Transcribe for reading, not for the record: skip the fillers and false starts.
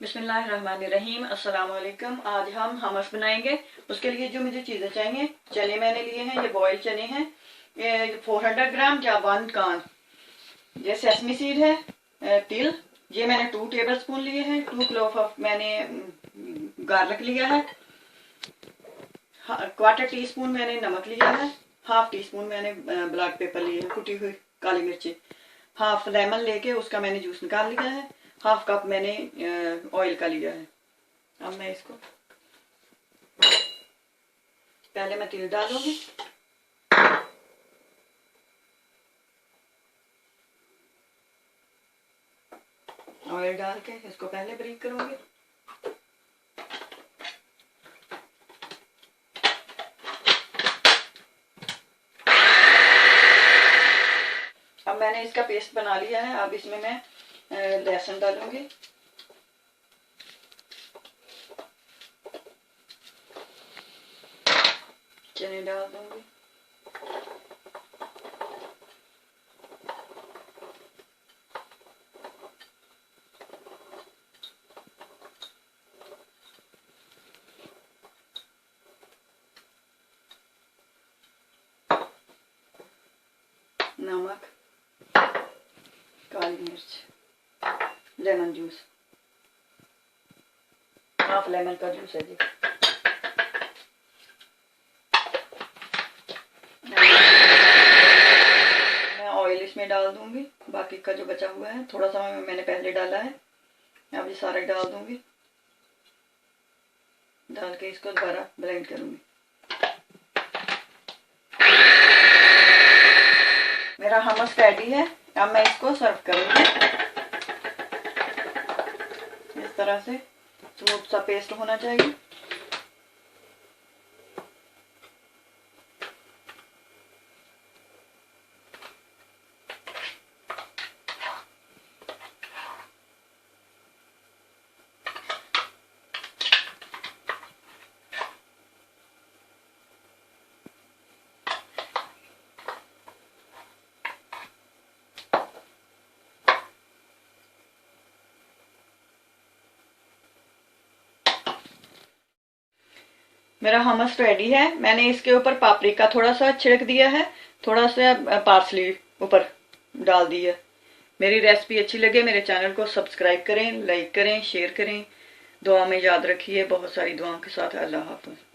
बिस्मिल्लाहिर्रहमानिर्रहीम। अस्सलाम वालेकुम। आज हम हमस बनाएंगे। उसके लिए जो मुझे चीज़ें चाहिए, चने मैंने लिए हैं, ये बॉयल चने हैं, ये 400 ग्राम या 1 कान, ये सेसमी सीड है, तिल, ये मैंने 2 टेबल स्पून लिए हैं, 2 क्लोव ऑफ मैंने गार्लिक लिया है, क्वार्टर टी स्पून मैंने नमक लिया है, हाफ टी स्पून मैंने ब्लैक पेपर लिए है, कुटी हुई काली मिर्ची, हाफ लेमन लेके उसका मैंने जूस निकाल लिया है, हाफ कप मैंने ऑयल का लिया है। अब मैं इसको पहले मैं तिल डालूंगी, ऑयल डाल के इसको पहले ब्रीक करूंगी। अब मैंने इसका पेस्ट बना लिया है। अब इसमें मैं लहसुन डालूंगी, चने डाल दूंगी, नमक, काली मिर्च, लेमन जूस, हाफ लेमन का जूस है जी। मैं ऑयल इसमें डाल दूंगी, बाकी का जो बचा हुआ है थोड़ा सा मैंने पहले डाला है, अब ये सारा डाल दूंगी, डाल के इसको दोबारा ब्लेंड करूंगी। मेरा हमस रेडी है। अब मैं इसको सर्व करूंगी। इस तरह से स्मूथ सा पेस्ट होना चाहिए। मेरा हमस रेडी है। मैंने इसके ऊपर पापरिका थोड़ा सा छिड़क दिया है, थोड़ा सा पार्सली ऊपर डाल दी है। मेरी रेसिपी अच्छी लगे मेरे चैनल को सब्सक्राइब करें, लाइक करें, शेयर करें। दुआ में याद रखिए। बहुत सारी दुआओं के साथ। अल्लाह हाफ़िज़।